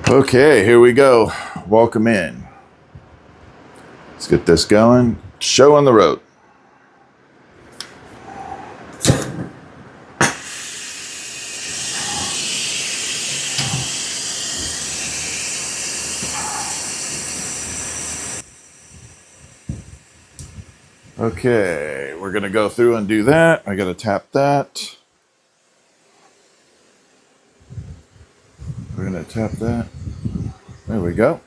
Okay, here we go. Welcome in. Let's get this going. Show on the road. Okay, we're going to go through and do that. I got to tap that. We're going to tap that. There we go.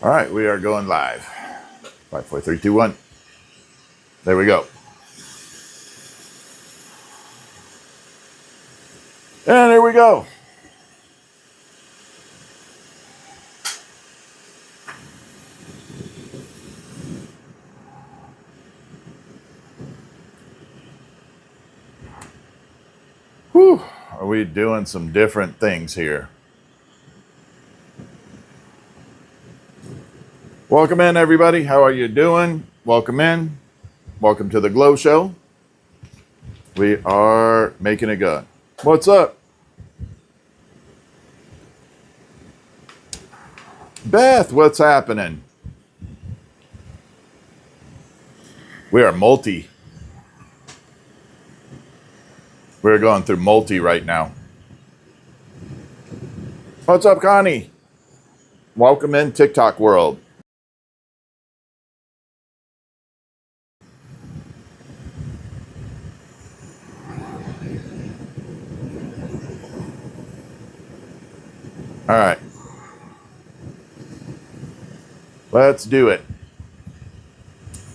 All right, we are going live. 5, 4, 3, 2, 1. There we go. And there we go. Whew, are we doing some different things here? Welcome in, everybody. How are you doing? Welcome in. Welcome to the Glow Show. We are making it good. What's up? Beth, what's happening? We are multi. We're going through multi right now. What's up, Connie? Welcome in TikTok world. All right. Let's do it.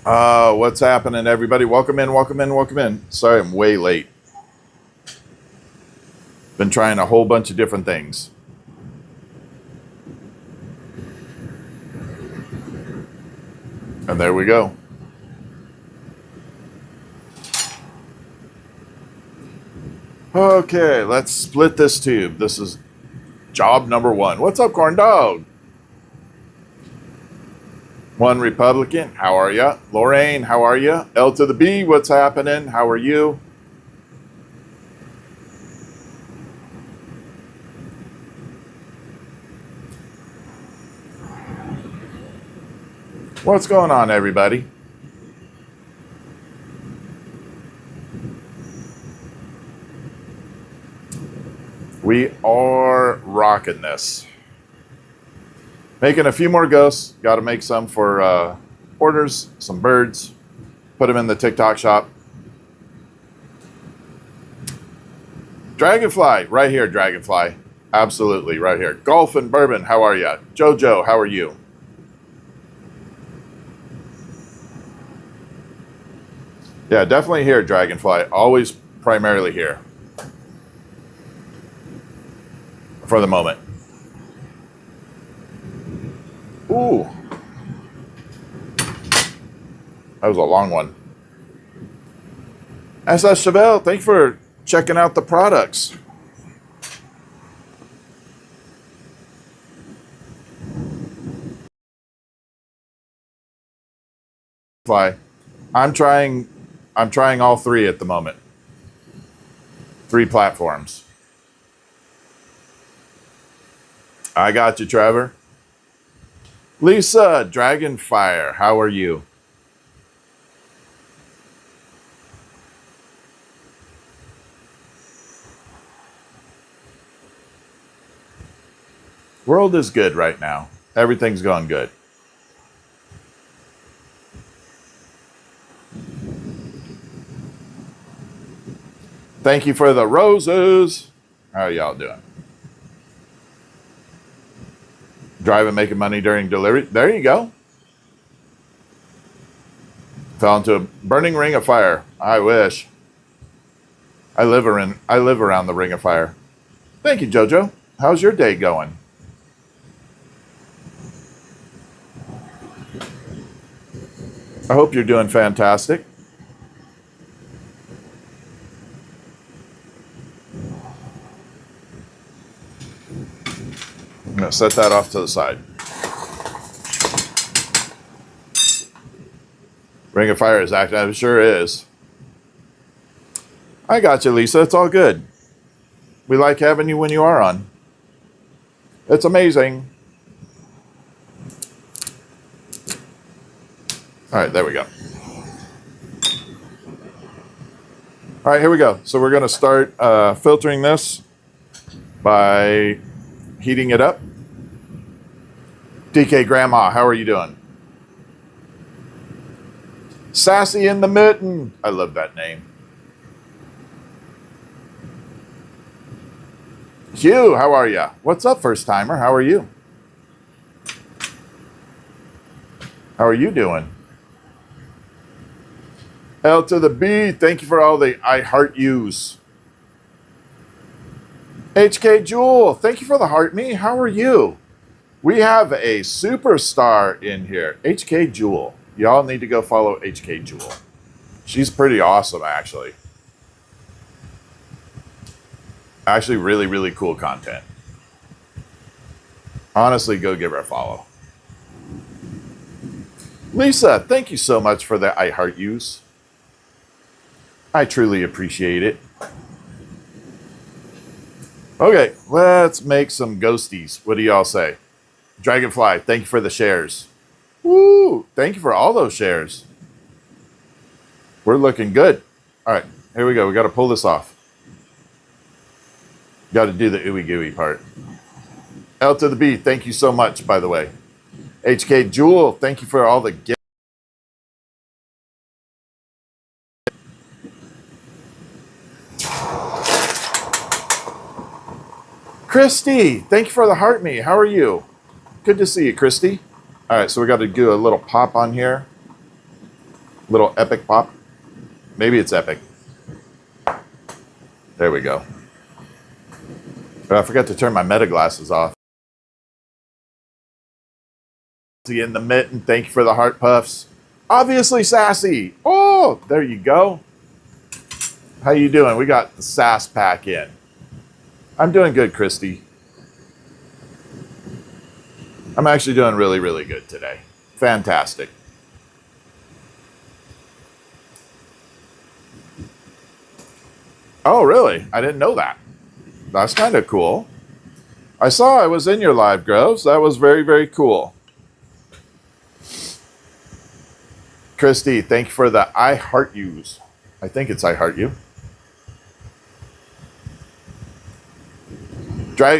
What's happening, everybody? Welcome in, welcome in, welcome in. Sorry, I'm way late. Been trying a whole bunch of different things. And there we go. Okay, let's split this tube. This is job number 1. What's up, corn dog? One Republican, how are ya? Lorraine, how are ya? L to the B, what's happening? How are you? What's going on, everybody? We are rocking this. Making a few more ghosts. Got to make some for orders, some birds. Put them in the TikTok shop. Dragonfly, right here, Dragonfly. Absolutely, right here. Golf and Bourbon, how are you? Jojo, how are you? Yeah, definitely here, Dragonfly. Always primarily here. For the moment. Ooh. That was a long one. SS Chevelle, thank you for checking out the products. I'm trying all 3 at the moment. 3 platforms. I got you, Trevor. Lisa, Dragonfire, how are you? World is good right now. Everything's going good. Thank you for the roses. How are y'all doing? Driving, making money during delivery. There you go. Fell into a burning ring of fire. I wish. I live around the ring of fire. Thank you, Jojo. How's your day going? I hope you're doing fantastic. I'm going to set that off to the side. Ring of Fire is active. It sure is. I got you, Lisa. It's all good. We like having you when you are on. It's amazing. All right, there we go. All right, here we go. So we're going to start filtering this by heating it up. DK Grandma, how are you doing? Sassy in the Mitten. I love that name. Hugh, how are you? What's up, first timer? How are you? How are you doing? L to the B, thank you for all the I heart yous. HK Jewel, thank you for the heart me. How are you? We have a superstar in here, HK Jewel. Y'all need to go follow HK Jewel. She's pretty awesome, actually. Actually, really, really cool content. Honestly, go give her a follow. Lisa, thank you so much for the I heart yous. I truly appreciate it. Okay, let's make some ghosties. What do y'all say? Dragonfly, thank you for the shares. Woo! Thank you for all those shares. We're looking good. All right, here we go. We got to pull this off. Got to do the ooey gooey part. L to the B, thank you so much, by the way. HK Jewel, thank you for all the gifts. Christy, thank you for the heart me. How are you? Good to see you, Christy. All right, so we got to do a little pop on here. Little epic pop. Maybe it's epic. There we go. But I forgot to turn my meta glasses off. In the Mitten, thank you for the heart puffs. Obviously sassy. Oh, there you go. How you doing? We got the sass pack in. I'm doing good, Christy. I'm actually doing really, really good today. Fantastic. Oh, really? I didn't know that. That's kind of cool. I saw I was in your live, Groves. That was very, very cool. Christy, thank you for the I heart yous. I think it's I heart you.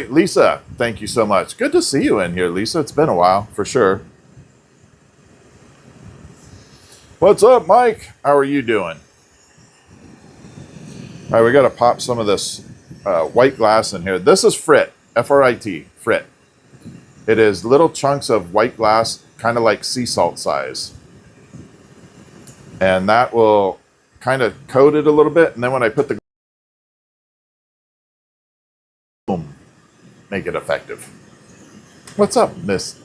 Lisa, thank you so much. Good to see you in here, Lisa. It's been a while, for sure. What's up, Mike? How are you doing? All right, we got to pop some of this white glass in here. This is frit, F-R-I-T, frit. It is little chunks of white glass, kind of like sea salt size. And that will kind of coat it a little bit. And then when I put the boom, make it effective. What's up, Miss?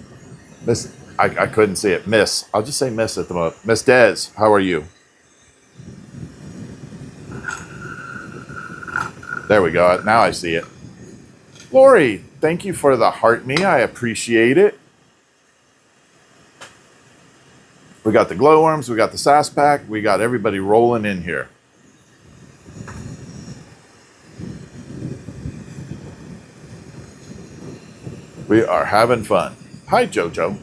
I couldn't see it. Miss. I'll just say Miss at the moment. Miss Des, how are you? There we go. Now I see it. Lori, thank you for the heart me. I appreciate it. We got the glowworms. We got the sass pack. We got everybody rolling in here. We are having fun. Hi, Jojo.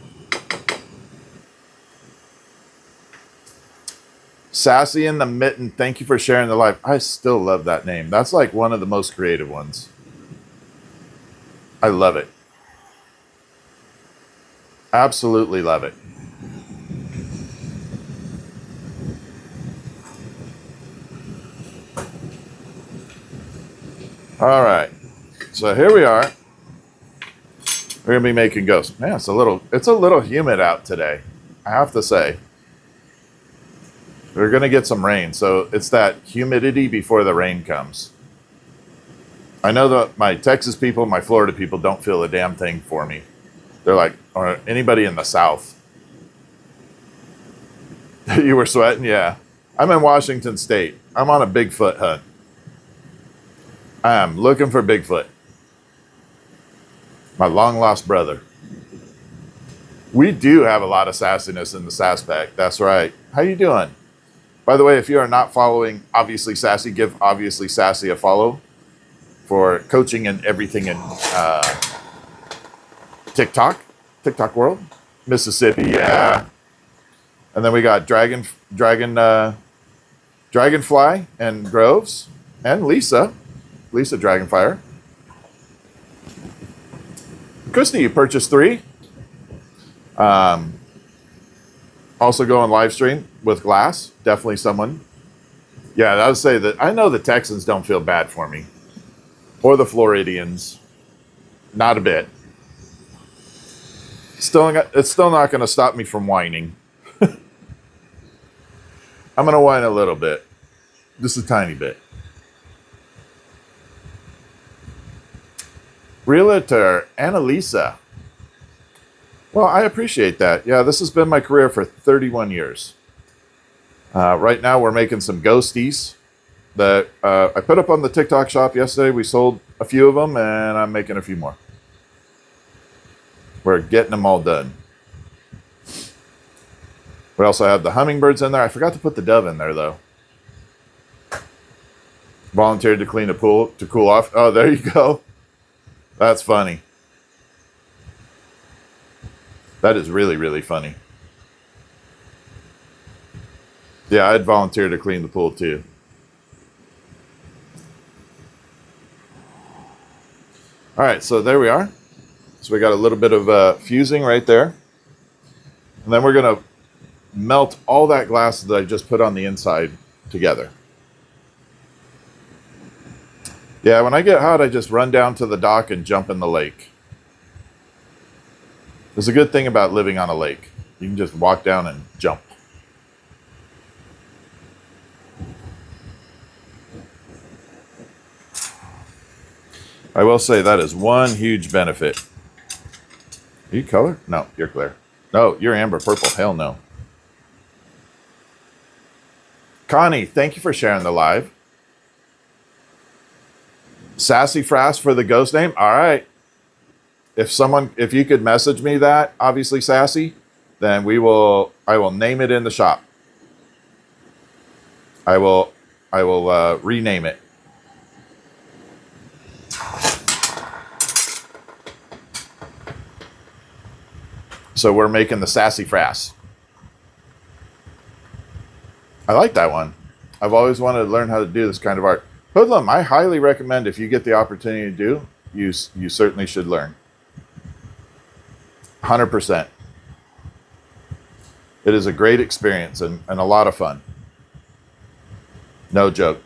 Sassy in the Mitten, thank you for sharing the live. I still love that name. That's like one of the most creative ones. I love it. Absolutely love it. All right. So here we are. We're gonna be making ghosts. Man, it's a little humid out today, I have to say. We're gonna get some rain, so it's that humidity before the rain comes. I know that my Texas people, my Florida people don't feel a damn thing for me. They're like, or anybody in the South. You were sweating? Yeah. I'm in Washington State. I'm on a Bigfoot hunt. I am looking for Bigfoot. My long-lost brother. We do have a lot of sassiness in the sass pack. That's right. How you doing? By the way, if you are not following Obviously Sassy, give Obviously Sassy a follow for coaching and everything in TikTok world. Mississippi, yeah. And then we got Dragonfly and Groves and Lisa Dragonfire. Christy, you purchased 3. Also going live stream with Glass. Definitely someone. Yeah, I would say that I know the Texans don't feel bad for me. Or the Floridians. Not a bit. It's still not going to stop me from whining. I'm going to whine a little bit. Just a tiny bit. Realtor Annalisa. Well, I appreciate that. Yeah, this has been my career for 31 years. Right now, we're making some ghosties that I put up on the TikTok shop yesterday. We sold a few of them, and I'm making a few more. We're getting them all done. We also have the hummingbirds in there. I forgot to put the dove in there, though. Volunteered to clean the pool to cool off. Oh, there you go. That's funny. That is really, really funny. Yeah, I'd volunteer to clean the pool too. All right, so there we are. So we got a little bit of fusing right there. And then we're going to melt all that glass that I just put on the inside together. Yeah, when I get hot, I just run down to the dock and jump in the lake. There's a good thing about living on a lake. You can just walk down and jump. I will say that is one huge benefit. Are you color? No, you're clear. No, you're amber purple. Hell no. Connie, thank you for sharing the live. Sassy Frass for the ghost name. All right. If you could message me that, obviously Sassy, then I will name it in the shop. I will rename it. So we're making the Sassy Frass. I like that one. I've always wanted to learn how to do this kind of art. Hoodlum, I highly recommend if you get the opportunity to do, you certainly should learn. 100%. It is a great experience and a lot of fun. No joke.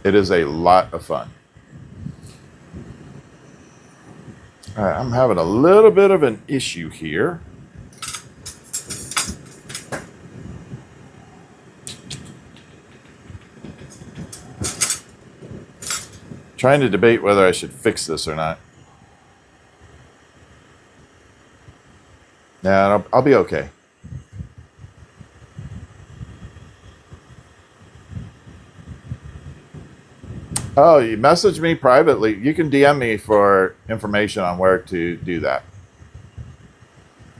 It is a lot of fun. All right, I'm having a little bit of an issue here. Trying to debate whether I should fix this or not. Yeah, I'll be okay. Oh, you message me privately. You can DM me for information on where to do that.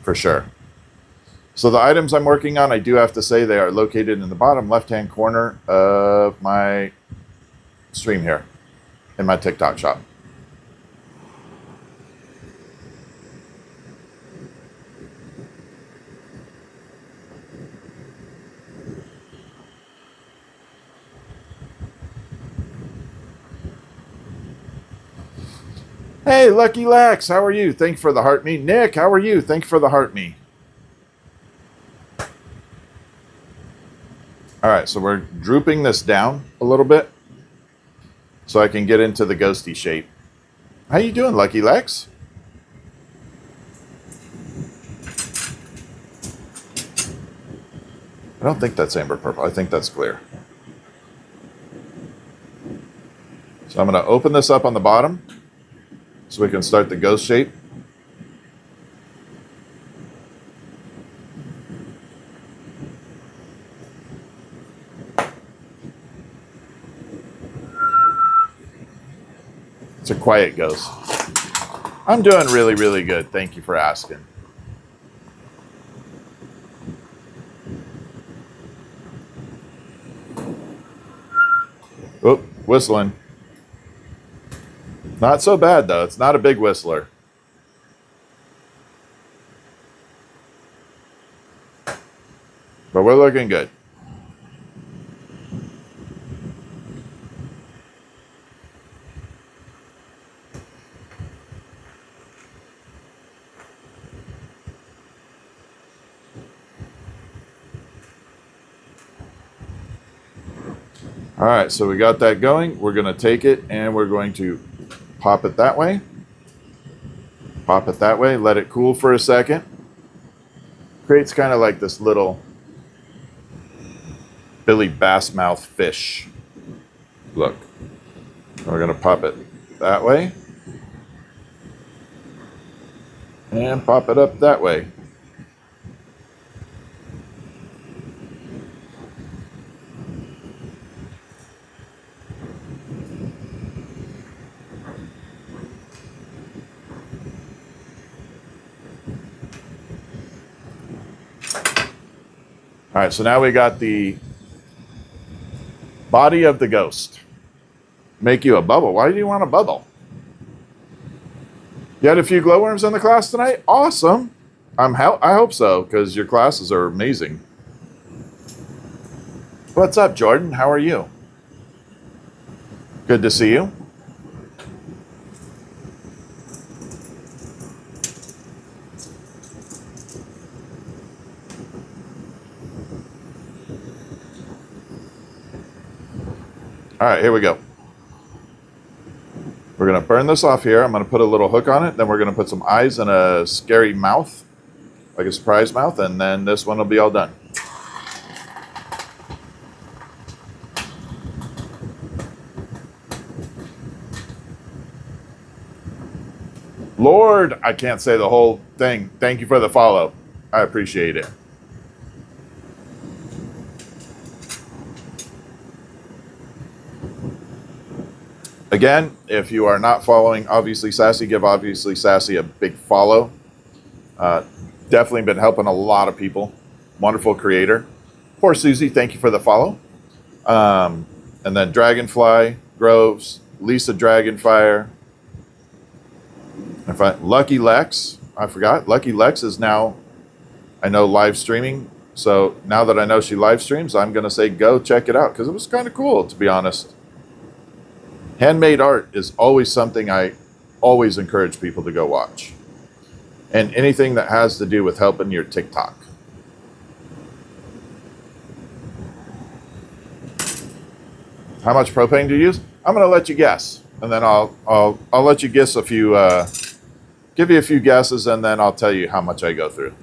For sure. So the items I'm working on, I do have to say they are located in the bottom left-hand corner of my stream here in my TikTok shop. Hey, Lucky Lax, how are you? Thanks for the heart me. Nick, how are you? Thanks for the heart me. All right, so we're drooping this down a little bit so I can get into the ghosty shape. How you doing, Lucky Lex? I don't think that's amber purple. I think that's clear. So I'm going to open this up on the bottom so we can start the ghost shape. It's a quiet ghost. I'm doing really, really good. Thank you for asking. Oh, whistling. Not so bad, though. It's not a big whistler. But we're looking good. All right, so we got that going. We're going to take it and we're going to pop it that way. Pop it that way. Let it cool for a second. Creates kind of like this little Billy Bass mouth fish. Look. We're going to pop it that way. And pop it up that way. All right, so now we got the body of the ghost. Make you a bubble. Why do you want a bubble? You had a few glowworms in the class tonight? Awesome. I hope so, because your classes are amazing. What's up, Jordan? How are you? Good to see you. All right, here we go. We're going to burn this off here. I'm going to put a little hook on it. Then we're going to put some eyes and a scary mouth, like a surprise mouth. And then this one will be all done. Lord, I can't say the whole thing. Thank you for the follow. I appreciate it. Again, if you are not following Obviously Sassy, give Obviously Sassy a big follow. Definitely been helping a lot of people. Wonderful creator. Poor Susie, thank you for the follow. And then Dragonfly, Groves, Lisa Dragonfire. Lucky Lex, I forgot. Lucky Lex is now, I know, live streaming. So now that I know she live streams, I'm going to say go check it out because it was kind of cool, to be honest. Handmade art is always something I always encourage people to go watch. And anything that has to do with helping your TikTok. How much propane do you use? I'm going to let you guess. And then I'll let you guess a few, give you a few guesses, and then I'll tell you how much I go through.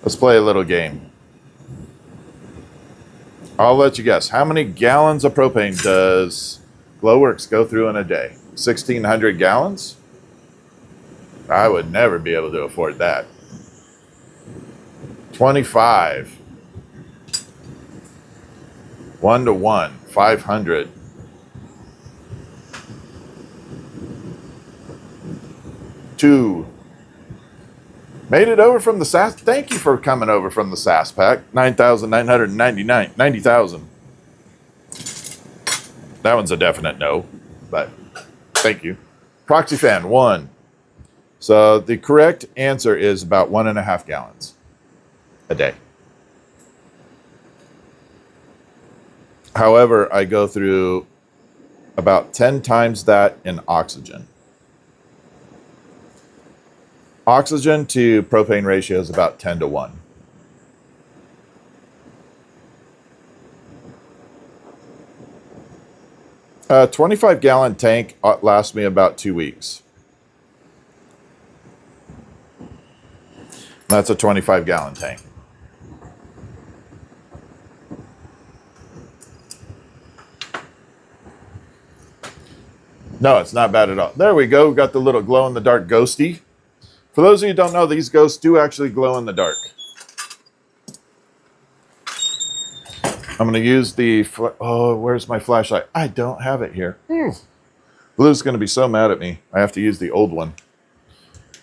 Let's play a little game. I'll let you guess. How many gallons of propane does Glowworks go through in a day? 1,600 gallons? I would never be able to afford that. 25. 1 to 1. 500. 2. Made it over from the SAS. Thank you for coming over from the SAS pack. 9,999. 90,000. That one's a definite no, but thank you. Proxy fan, 1. So the correct answer is about 1.5 gallons a day. However, I go through about 10 times that in oxygen. Oxygen to propane ratio is about 10 to 1. A 25-gallon tank lasts me about 2 weeks. That's a 25-gallon tank. No, it's not bad at all. There we go. We've got the little glow-in-the-dark ghosty. For those of you who don't know, these ghosts do actually glow in the dark. I'm going to use the... Oh, where's my flashlight? I don't have it here. Blue's going to be so mad at me. I have to use the old one.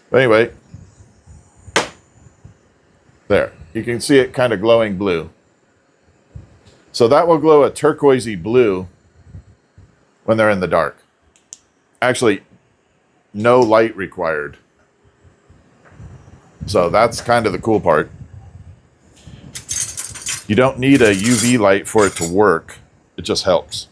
But anyway. There. You can see it kind of glowing blue. So that will glow a turquoisey blue when they're in the dark. Actually, no light required. So that's kind of the cool part. You don't need a UV light for it to work. It just helps.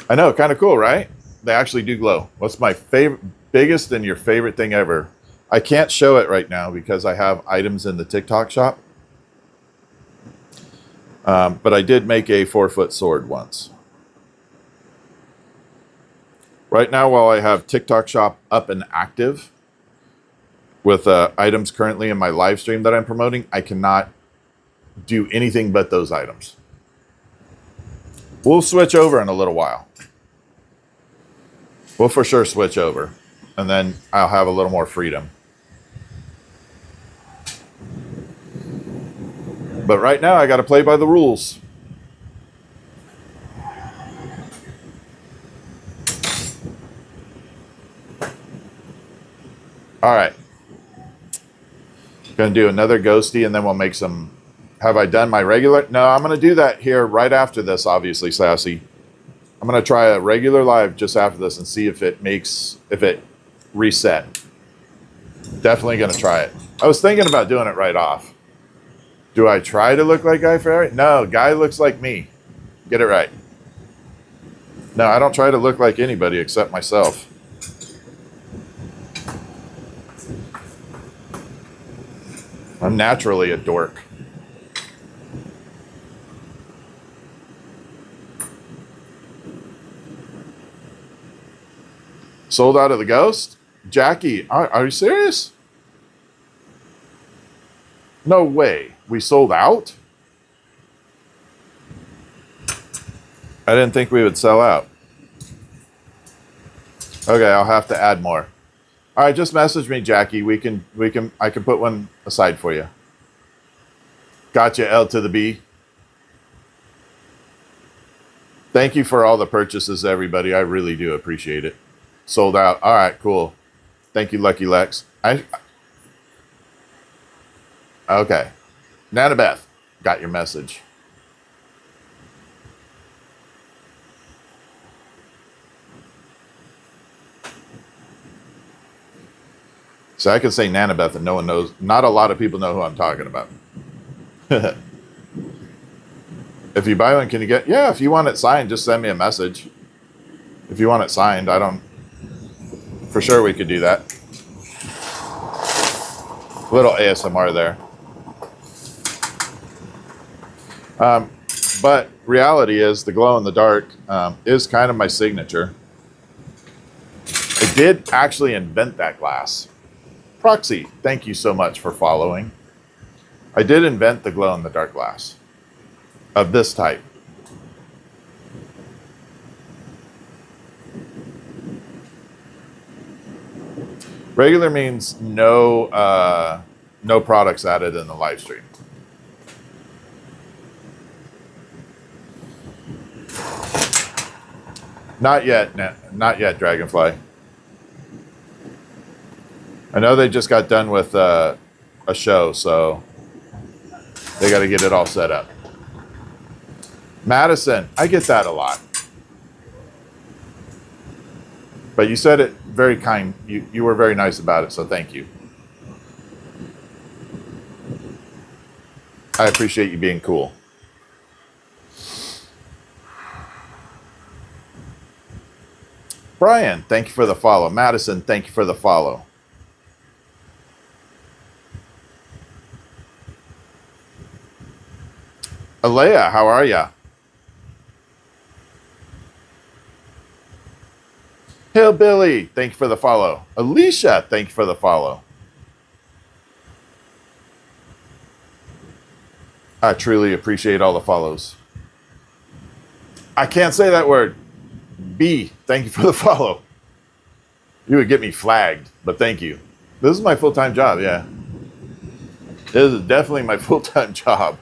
I know, kind of cool, right? They actually do glow. What's my favorite, biggest and your favorite thing ever? I can't show it right now because I have items in the TikTok shop. But I did make a 4-foot sword once. Right now, while I have TikTok shop up and active with items currently in my live stream that I'm promoting, I cannot do anything but those items. We'll switch over in a little while. We'll for sure switch over, and then I'll have a little more freedom. But right now, I got to play by the rules. All right. Going to do another ghosty, and then we'll make some. Have I done my regular? No, I'm going to do that here right after this, obviously, Sassy. I'm going to try a regular live just after this and see if it reset. Definitely going to try it. I was thinking about doing it right off. Do I try to look like Guy Fieri? No, Guy looks like me. Get it right. No, I don't try to look like anybody except myself. I'm naturally a dork. Sold out of the ghost? Jackie, are you serious? No way. We sold out? I didn't think we would sell out. Okay, I'll have to add more. All right, just message me, Jackie. I can put one aside for you. Gotcha, L to the B. Thank you for all the purchases, everybody. I really do appreciate it. Sold out. All right, cool. Thank you, Lucky Lex. Okay. Nana Beth, got your message. So I can say Nana Beth and no one knows. Not a lot of people know who I'm talking about. If you buy one, can you get? Yeah, if you want it signed, just send me a message. If you want it signed, for sure we could do that. A little ASMR there. But reality is the glow in the dark is kind of my signature. I did actually invent that glass. Proxy, thank you so much for following. I did invent the glow in the dark glass of this type. Regular means no products added in the live stream. Not yet, Dragonfly. I know they just got done with a show, so they got to get it all set up. Madison, I get that a lot. But you said it very kind. You were very nice about it, so thank you. I appreciate you being cool. Brian, thank you for the follow. Madison, thank you for the follow. Alea, how are ya? Hillbilly, thank you for the follow. Alicia, thank you for the follow. I truly appreciate all the follows. I can't say that word. B, thank you for the follow. You would get me flagged, but thank you. This is my full-time job, yeah. This is definitely my full-time job.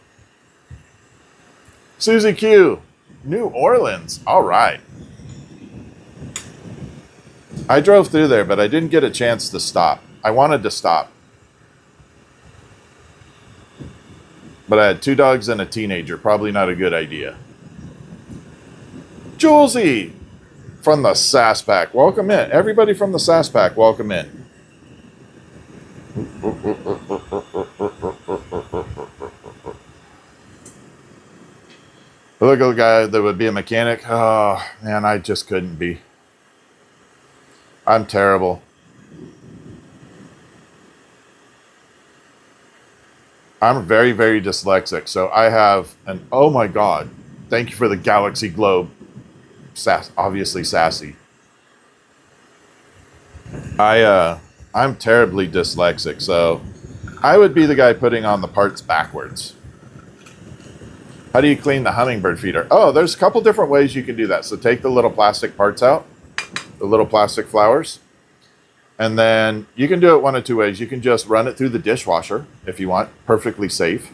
Susie Q, New Orleans, all right. I drove through there, but I didn't get a chance to stop. I wanted to stop. But I had 2 dogs and a teenager. Probably not a good idea. Julesy from the Sass Pack. Welcome in. Everybody from the Sass Pack, welcome in. Look at the guy that would be a mechanic. Oh, man, I just couldn't be. I'm terrible. I'm very, very dyslexic. So I have an, oh my God, thank you for the Galaxy Globe. Obviously sassy. I'm terribly dyslexic. So I would be the guy putting on the parts backwards. How do you clean the hummingbird feeder? Oh, there's a couple different ways you can do that. So take the little plastic parts out, the little plastic flowers, and then you can do it one of 2 ways. You can just run it through the dishwasher if you want, perfectly safe.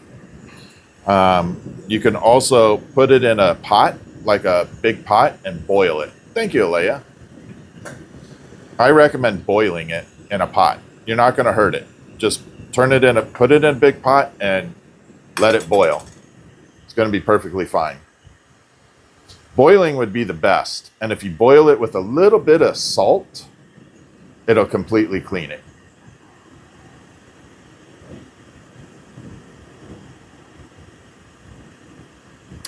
You can also put it in a pot, like a big pot, and boil it. Thank you, Alea. I recommend boiling it in a pot. You're not going to hurt it. Just put it in a big pot and let it boil. Going to be perfectly fine. Boiling would be the best, and if you boil it with a little bit of salt, it'll completely clean it.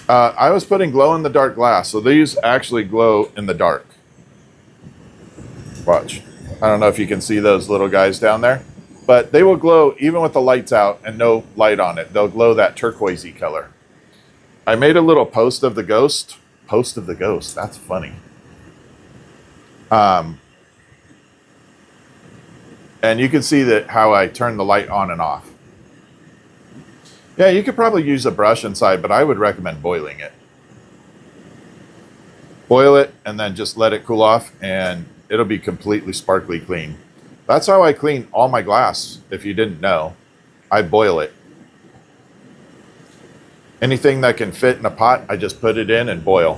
I was putting glow-in-the-dark glass, so these actually glow in the dark. Watch. I don't know if you can see those little guys down there, but they will glow even with the lights out and no light on it. They'll glow that turquoisey color. I made a little post of the ghost. Post of the ghost. That's funny. And you can see that how I turn the light on and off. Yeah, you could probably use a brush inside, but I would recommend boiling it. Boil it and then just let it cool off and it'll be completely sparkly clean. That's how I clean all my glass, if you didn't know. I boil it. Anything that can fit in a pot, I just put it in and boil.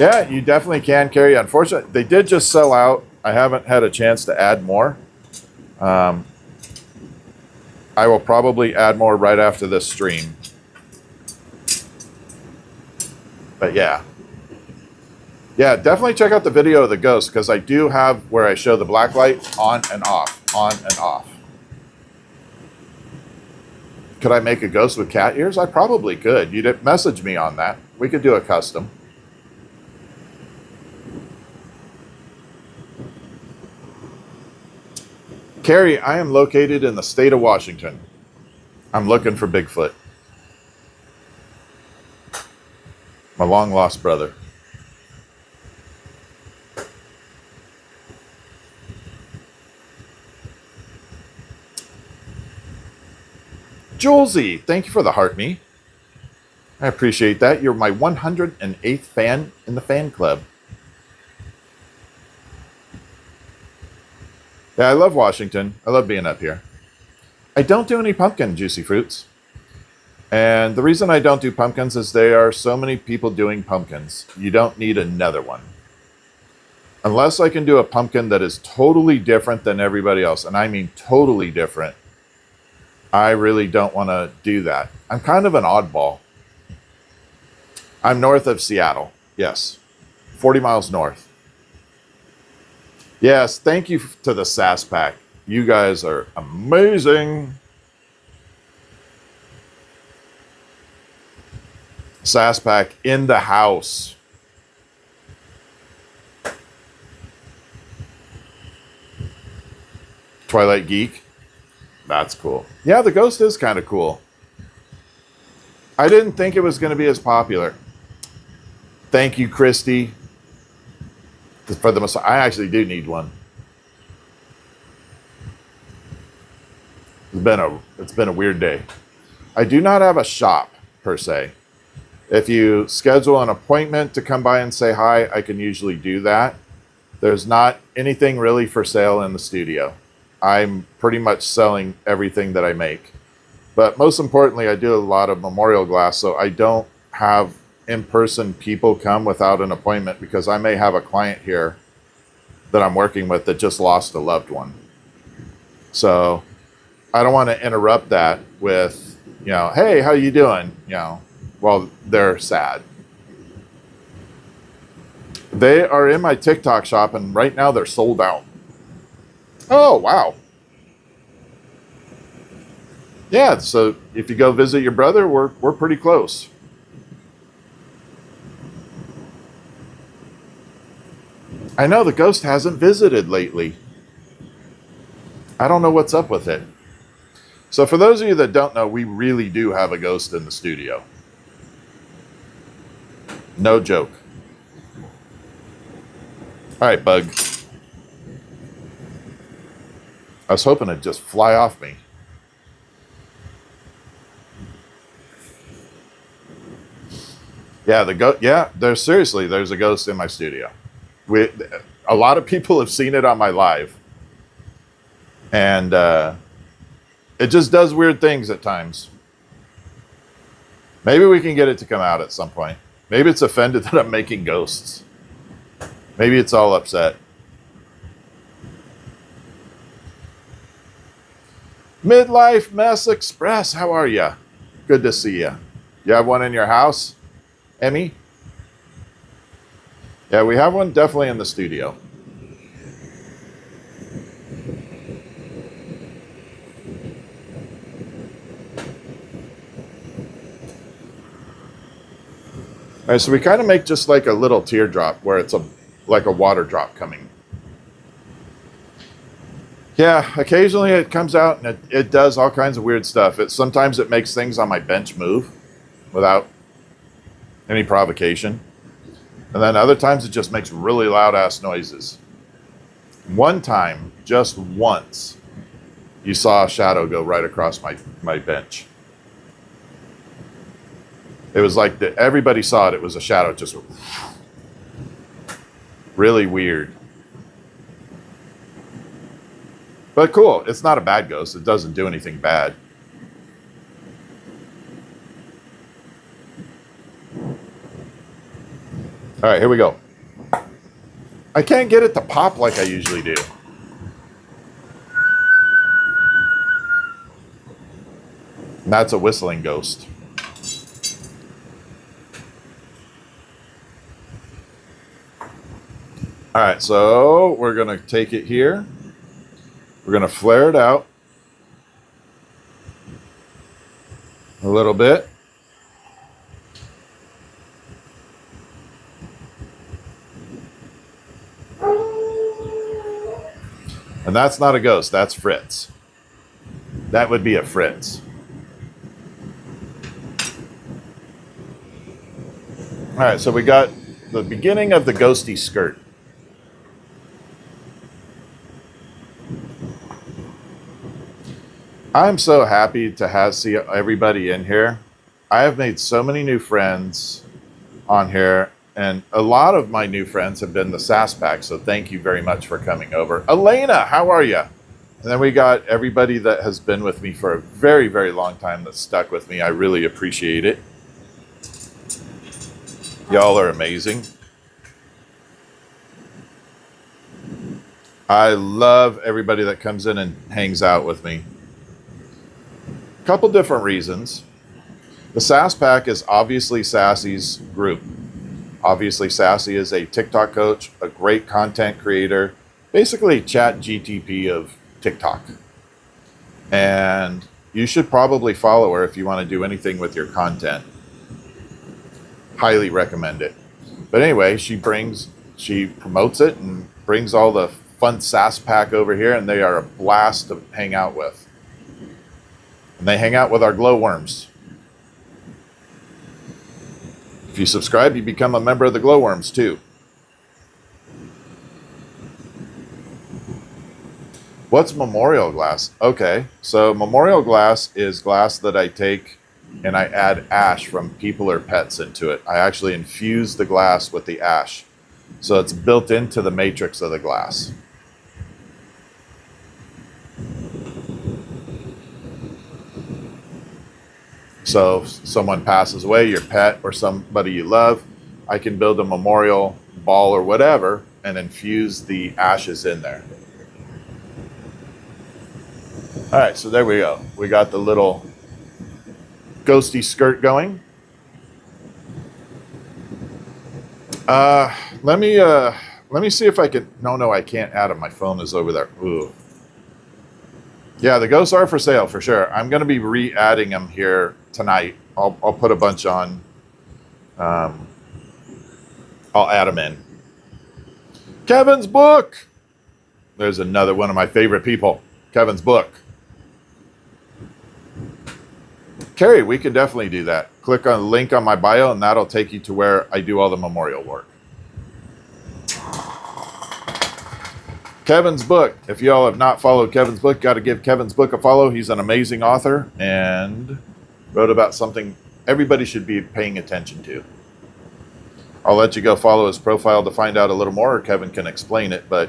Yeah, you definitely can carry. Unfortunately, they did just sell out. I haven't had a chance to add more. I will probably add more right after this stream. But yeah. Yeah, definitely check out the video of the ghost, because I do have where I show the black light on and off, on and off. Could I make a ghost with cat ears? I probably could. You'd message me on that. We could do a custom. Carrie, I am located in the state of Washington. I'm looking for Bigfoot. My long-lost brother. Julesy, thank you for the heart me. I appreciate that. You're my 108th fan in the fan club. Yeah, I love Washington. I love being up here. I don't do any pumpkin juicy fruits. And the reason I don't do pumpkins is there are so many people doing pumpkins. You don't need another one. Unless I can do a pumpkin that is totally different than everybody else, and I mean totally different, I really don't want to do that. I'm kind of an oddball. I'm north of Seattle. Yes. 40 miles north. Yes, thank you to the Sass Pack. You guys are amazing. Sass Pack in the house. Twilight Geek. That's cool. Yeah, the ghost is kind of cool. I didn't think it was going to be as popular. Thank you, Christy. For the Messiah. I actually do need one. It's been a weird day. I do not have a shop, per se. If you schedule an appointment to come by and say hi, I can usually do that. There's not anything really for sale in the studio. I'm pretty much selling everything that I make. But most importantly, I do a lot of memorial glass, so I don't have in-person people come without an appointment, because I may have a client here that I'm working with that just lost a loved one. So I don't want to interrupt that with Hey, how you doing? While they're sad. They are in my TikTok shop, and right now they're sold out. Oh, wow. Yeah, so if you go visit your brother, we're pretty close. I know the ghost hasn't visited lately. I don't know what's up with it. So for those of you that don't know, we really do have a ghost in the studio. No joke. All right, bug. I was hoping it'd just fly off me. Yeah, there's a ghost in my studio. A lot of people have seen it on my live. And it just does weird things at times. Maybe we can get it to come out at some point. Maybe it's offended that I'm making ghosts. Maybe it's all upset. Midlife Mess Express, how are you? Good to see you. You have one in your house, Emmy? Yeah, we have one definitely in the studio. All right, so we kind of make just like a little teardrop where it's like a water drop coming. Yeah, occasionally it comes out and it does all kinds of weird stuff. Sometimes it makes things on my bench move without any provocation. And then other times it just makes really loud ass noises. One time, just once, you saw a shadow go right across my bench. It was like everybody saw it. It was a shadow, just really weird. But cool. It's not a bad ghost. It doesn't do anything bad. All right, here we go. I can't get it to pop like I usually do. And that's a whistling ghost. All right, so we're going to take it here. We're going to flare it out a little bit. And that's not a ghost, that's Fritz. That would be a Fritz. All right, so we got the beginning of the ghosty skirt. I'm so happy to see everybody in here. I have made so many new friends on here, and a lot of my new friends have been the SAS Pack, so thank you very much for coming over. Elena, how are you? And then we got everybody that has been with me for a very, very long time that's stuck with me. I really appreciate it. Y'all are amazing. I love everybody that comes in and hangs out with me. Couple different reasons. The SAS Pack is obviously Sassy's group. Obviously, Sassy is a TikTok coach, a great content creator, basically chat GTP of TikTok. And you should probably follow her if you want to do anything with your content. Highly recommend it. But anyway, she promotes it and brings all the fun SAS Pack over here, and they are a blast to hang out with. And they hang out with our glowworms. If you subscribe, you become a member of the glowworms too. What's memorial glass? Okay, so memorial glass is glass that I take and I add ash from people or pets into it. I actually infuse the glass with the ash. So it's built into the matrix of the glass. So if someone passes away, your pet or somebody you love, I can build a memorial ball or whatever and infuse the ashes in there. All right, so there we go. We got the little ghosty skirt going. Let me see if I can. No, I can't add them. My phone is over there. Ooh. Yeah, the ghosts are for sale for sure. I'm going to be re-adding them here tonight. I'll put a bunch on. I'll add them in. Kevin's book. There's another one of my favorite people. Kevin's book. Carrie, we could definitely do that. Click on the link on my bio, and that'll take you to where I do all the memorial work. Kevin's book. If y'all have not followed Kevin's book, got to give Kevin's book a follow. He's an amazing author and wrote about something everybody should be paying attention to. I'll let you go follow his profile to find out a little more, or Kevin can explain it, but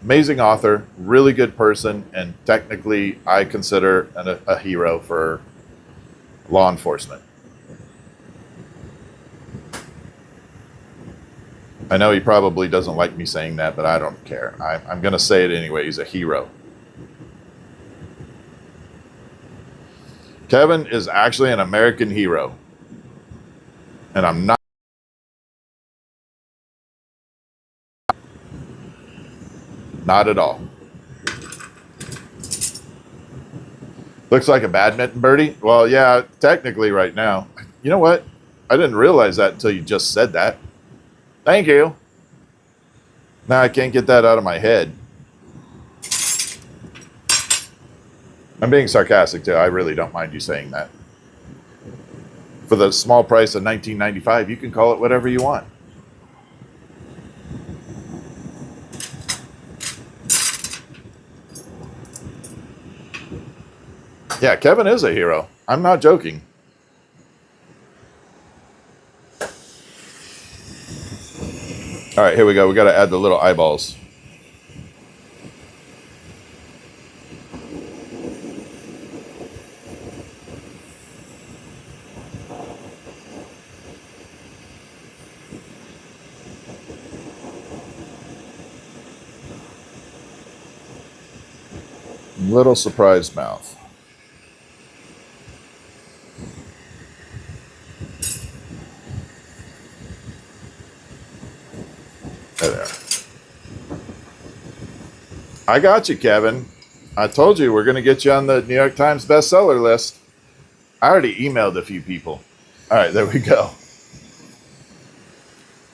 amazing author, really good person, and technically I consider a hero for law enforcement. I know he probably doesn't like me saying that, but I don't care. I'm going to say it anyway. He's a hero. Kevin is actually an American hero. And I'm not. Not at all. Looks like a badminton birdie. Well, yeah, technically right now. You know what? I didn't realize that until you just said that. Thank you. Now I can't get that out of my head. I'm being sarcastic too. I really don't mind you saying that. For the small price of $19.95, you can call it whatever you want. Yeah, Kevin is a hero. I'm not joking. All right, here we go. We got to add the little eyeballs. Little surprised mouth. There. I got you, Kevin. I told you we're going to get you on the New York Times bestseller list. I already emailed a few people. All right, there we go.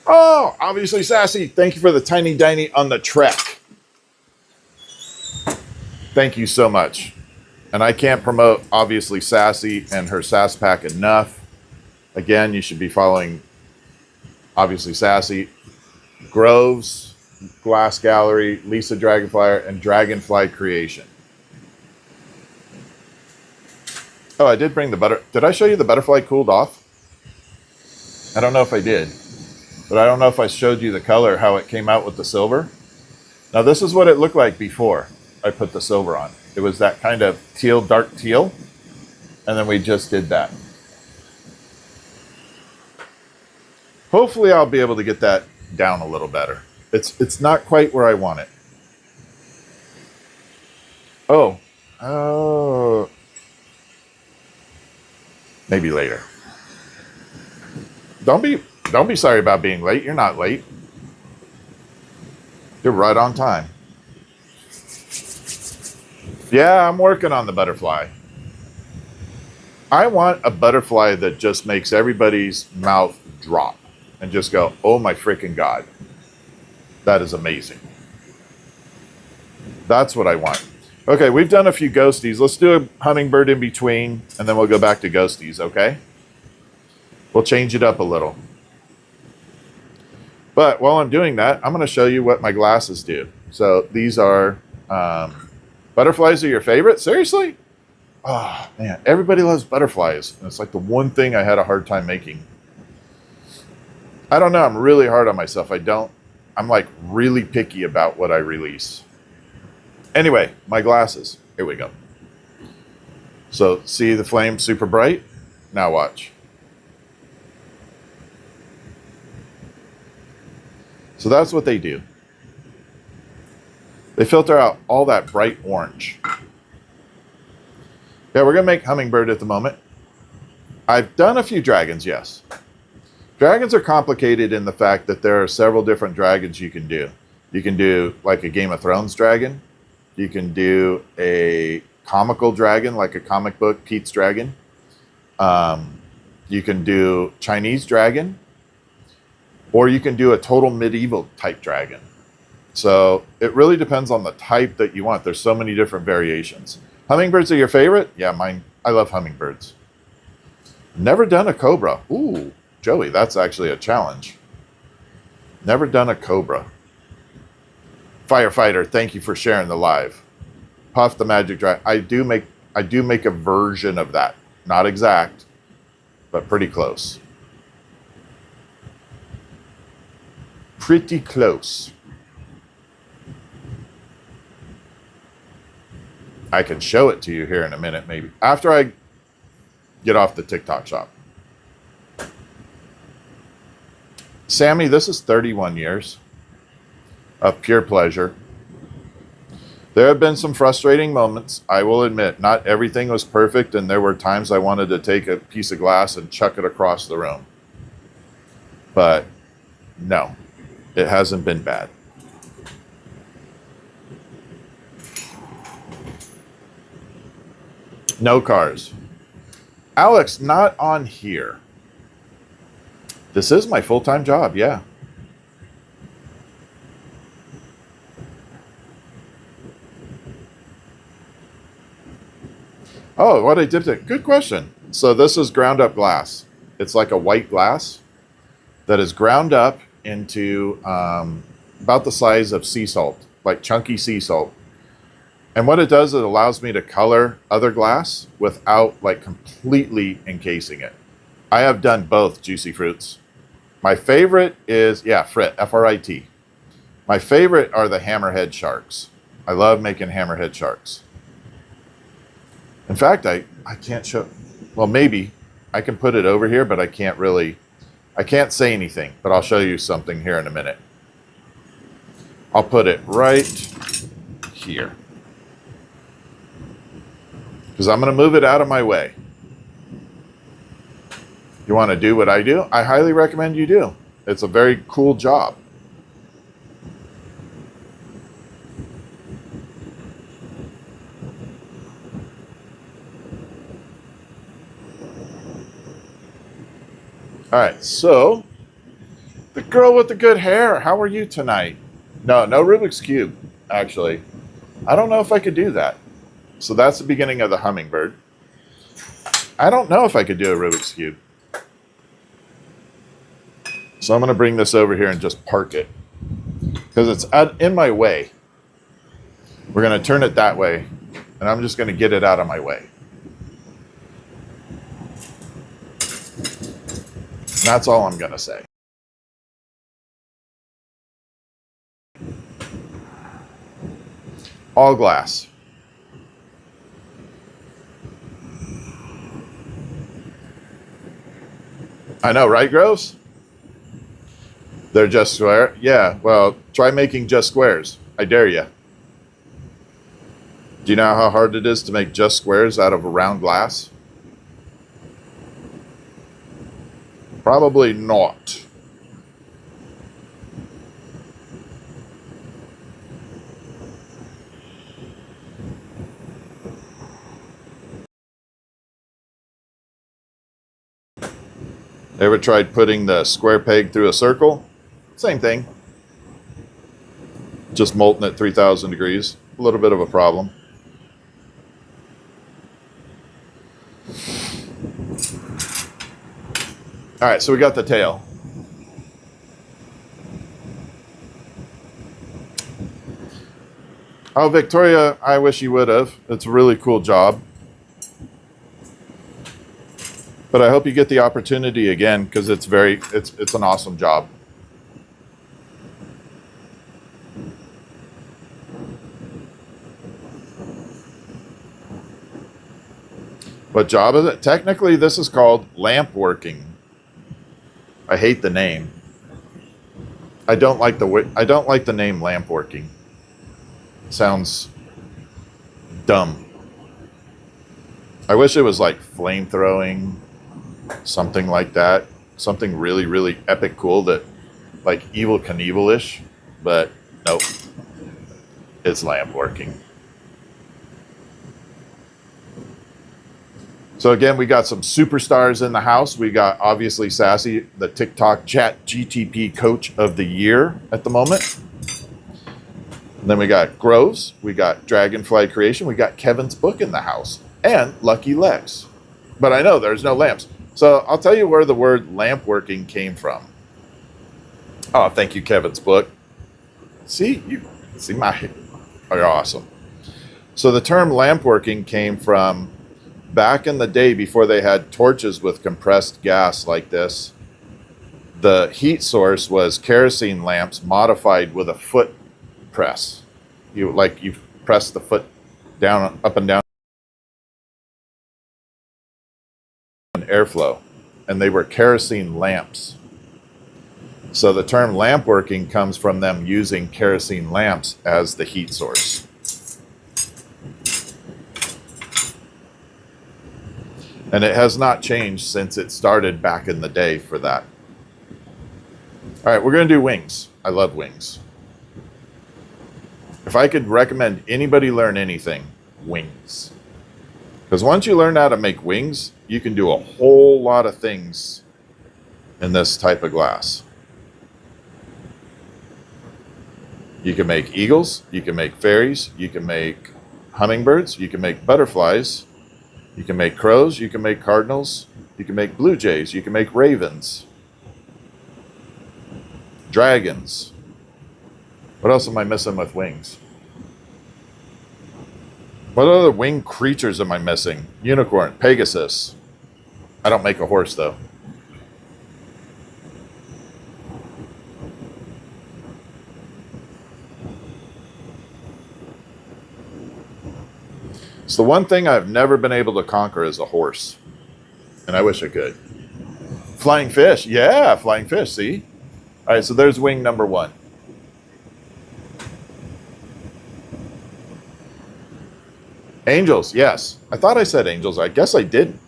Oh, obviously sassy. Thank you for the tiny diny on the trek. Thank you so much. And I can't promote obviously sassy and her sass pack enough. Again, you should be following obviously sassy, Groves, Glass Gallery, Lisa Dragonflyer, and Dragonfly Creation. Oh, I did bring the butter. Did I show you the butterfly cooled off? I don't know if I did, but I don't know if I showed you the color, how it came out with the silver. Now, this is what it looked like before I put the silver on. It was that kind of teal, dark teal, and then we just did that. Hopefully, I'll be able to get that down a little better. It's not quite where I want it. Oh, maybe later. Don't be sorry about being late. You're not late. You're right on time. Yeah, I'm working on the butterfly. I want a butterfly that just makes everybody's mouth drop and just go, oh my freaking God. That is amazing. That's what I want. Okay, we've done a few ghosties. Let's do a hummingbird in between, and then we'll go back to ghosties, okay? We'll change it up a little. But while I'm doing that, I'm going to show you what my glasses do. So these are butterflies are your favorite? Seriously? Oh, man. Everybody loves butterflies. And it's like the one thing I had a hard time making. I don't know. I'm really hard on myself. I'm like really picky about what I release. Anyway, my glasses. Here we go. So see the flame super bright? Now watch. So that's what they do. They filter out all that bright orange. Yeah, we're going to make hummingbird at the moment. I've done a few dragons, yes. Dragons are complicated in the fact that there are several different dragons you can do. You can do like a Game of Thrones dragon. You can do a comical dragon, like a comic book, Pete's Dragon. You can do Chinese dragon, or you can do a total medieval type dragon. So it really depends on the type that you want. There's so many different variations. Hummingbirds are your favorite? Yeah, mine. I love hummingbirds. Never done a cobra. Ooh, Joey, that's actually a challenge. Never done a cobra. Firefighter, thank you for sharing the live. Puff the Magic Dragon. I do make a version of that. Not exact, but pretty close. Pretty close. I can show it to you here in a minute, maybe. After I get off the TikTok shop. Sammy, this is 31 years of pure pleasure. There have been some frustrating moments, I will admit. Not everything was perfect, and there were times I wanted to take a piece of glass and chuck it across the room. But no, it hasn't been bad. No cars. Alex, not on here. This is my full-time job, yeah. Oh, what I dipped it. Good question. So this is ground up glass. It's like a white glass that is ground up into about the size of sea salt, like chunky sea salt. And what it does, it allows me to color other glass without like completely encasing it. I have done both juicy fruits. My favorite is, yeah, Frit, F-R-I-T. My favorite are the hammerhead sharks. I love making hammerhead sharks. In fact, I can't show, well, maybe I can put it over here, but I can't say anything, but I'll show you something here in a minute. I'll put it right here, because I'm going to move it out of my way. You want to do what I do? I highly recommend you do. It's a very cool job. All right, so the girl with the good hair, how are you tonight? No Rubik's Cube, actually. I don't know if I could do that. So that's the beginning of the hummingbird. I don't know if I could do a Rubik's Cube. So I'm going to bring this over here and just park it, because it's in my way. We're going to turn it that way, and I'm just going to get it out of my way. And that's all I'm going to say. All glass. I know, right, Groves? They're just square? Yeah, well, try making just squares. I dare you. Do you know how hard it is to make just squares out of a round glass? Probably not. Ever tried putting the square peg through a circle? Same thing. Just molten at 3,000 degrees. A little bit of a problem. All right, so we got the tail. Oh, Victoria, I wish you would have. It's a really cool job. But I hope you get the opportunity again, because it's an awesome job. What job is it? Technically, this is called lamp working. I hate the name. I don't like the name lamp working. Sounds dumb. I wish it was like flamethrowing, something like that. Something really, really epic cool that like Evil Knievel-ish, but nope. It's lamp working. So again, we got some superstars in the house. We got obviously Sassy, the TikTok Chat GTP Coach of the Year at the moment. And then we got Groves, we got Dragonfly Creation, we got Kevin's book in the house, and Lucky Lex. But I know there's no lamps. So I'll tell you where the word lamp working came from. Oh, thank you, Kevin's book. See, you're awesome. So the term lamp working came from back in the day before they had torches with compressed gas like this. The heat source was kerosene lamps modified with a foot press. You press the foot down, up and down, and airflow, and they were kerosene lamps. So the term lamp working comes from them using kerosene lamps as the heat source. And it has not changed since it started back in the day for that. All right, we're going to do wings. I love wings. If I could recommend anybody learn anything, wings. Because once you learn how to make wings, you can do a whole lot of things in this type of glass. You can make eagles, you can make fairies, you can make hummingbirds, you can make butterflies, you can make crows, you can make cardinals, you can make blue jays, you can make ravens, dragons. What else am I missing with wings? What other winged creatures am I missing? Unicorn, Pegasus. I don't make a horse though. It's the one thing I've never been able to conquer is a horse. And I wish I could. Flying fish. Yeah, flying fish, see? All right, so there's wing number one. Angels, yes. I thought I said angels. I guess I didn't.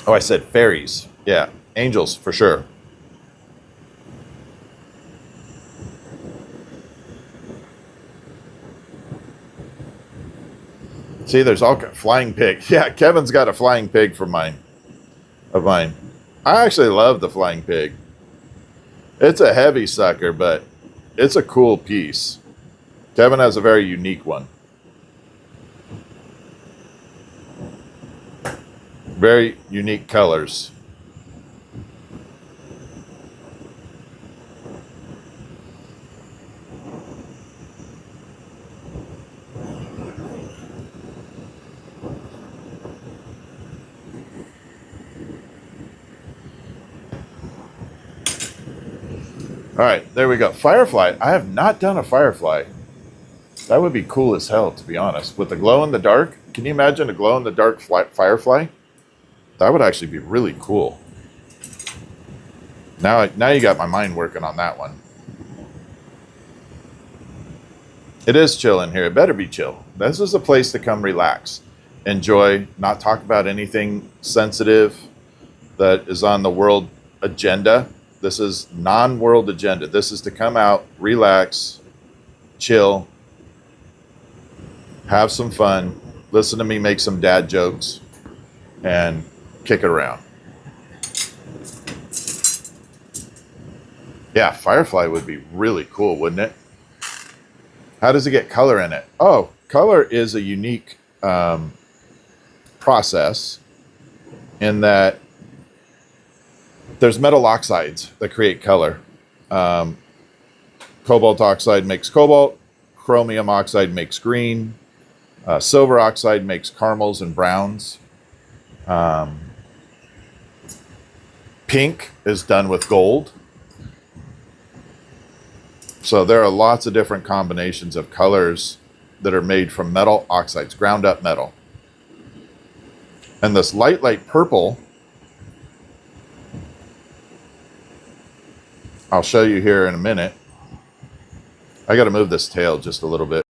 Oh, I said fairies. Yeah, angels for sure. See, there's all flying pig. Yeah, Kevin's got a flying pig for mine. Of mine. I actually love the flying pig. It's a heavy sucker, but it's a cool piece. Kevin has a very unique one. Very unique colors. All right, there we go. Firefly. I have not done a firefly. That would be cool as hell, to be honest. With the glow in the dark, can you imagine a glow in the dark firefly? That would actually be really cool. Now you got my mind working on that one. It is chill in here. It better be chill. This is a place to come relax, enjoy, not talk about anything sensitive that is on the world agenda. This is non-world agenda. This is to come out, relax, chill, have some fun, listen to me make some dad jokes, and kick it around. Yeah, Firefly would be really cool, wouldn't it? How does it get color in it? Oh, color is a unique process in that there's metal oxides that create color. Cobalt oxide makes cobalt. Chromium oxide makes green. Silver oxide makes caramels and browns. Pink is done with gold. So there are lots of different combinations of colors that are made from metal oxides, ground up metal. And this light purple, I'll show you here in a minute. I got to move this tail just a little bit.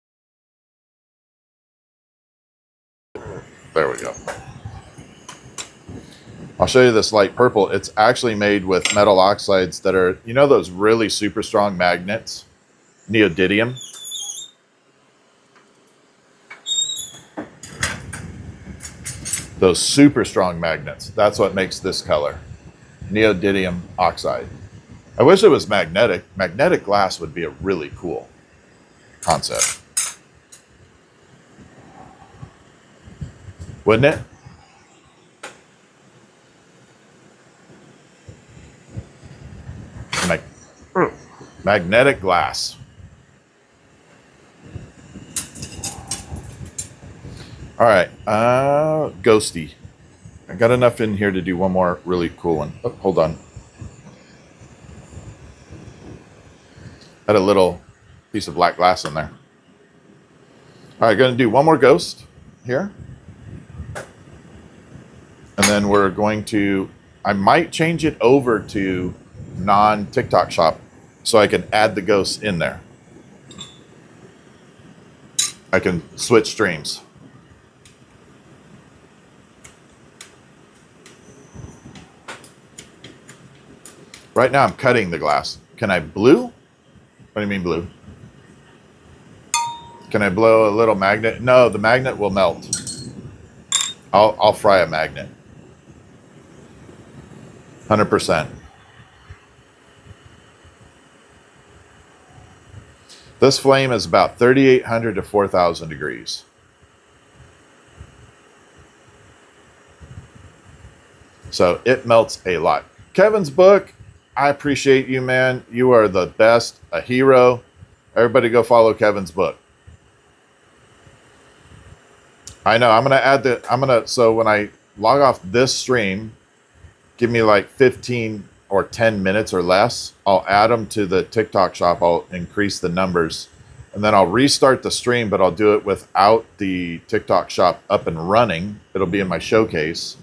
I'll show you this light purple. It's actually made with metal oxides that are, you know, those really super strong magnets, neodymium. Those super strong magnets. That's what makes this color. Neodymium oxide. I wish it was magnetic. Magnetic glass would be a really cool concept. Wouldn't it? Magnetic glass. All right, ghosty. I got enough in here to do one more really cool one. Oh, hold on. Had a little piece of black glass in there. All right, going to do one more ghost here. And then we're going to, I might change it over to non-TikTok shop so I can add the ghosts in there. I can switch streams. Right now I'm cutting the glass. Can I blue? What do you mean blue? Can I blow a little magnet? No, the magnet will melt. I'll fry a magnet. 100%. This flame is about 3,800 to 4,000 degrees. So it melts a lot. Kevin's book, I appreciate you, man. You are the best, a hero. Everybody go follow Kevin's book. I know, I'm going to, so when I log off this stream, give me like 15 or 10 minutes or less. I'll add them to the TikTok shop. I'll increase the numbers and then I'll restart the stream, but I'll do it without the TikTok shop up and running. It'll be in my showcase.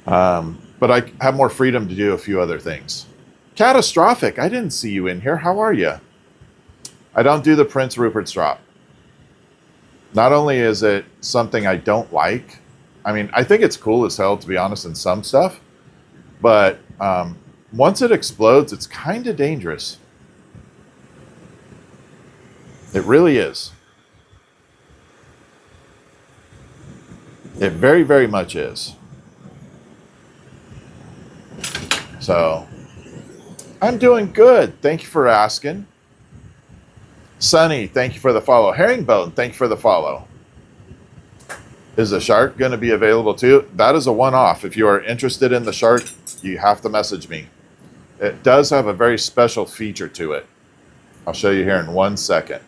But I have more freedom to do a few other things. Catastrophic. I didn't see you in here. How are you? I don't do the Prince Rupert's drop. Not only is it something I don't like, I mean, I think it's cool as hell, to be honest, in some stuff. But once it explodes, it's kind of dangerous. It really is. It very, very much is. So, I'm doing good. Thank you for asking. Sunny, thank you for the follow. Herringbone, thank you for the follow. Is the shark going to be available too? That is a one-off. If you are interested in the shark, you have to message me. It does have a very special feature to it. I'll show you here in 1 second.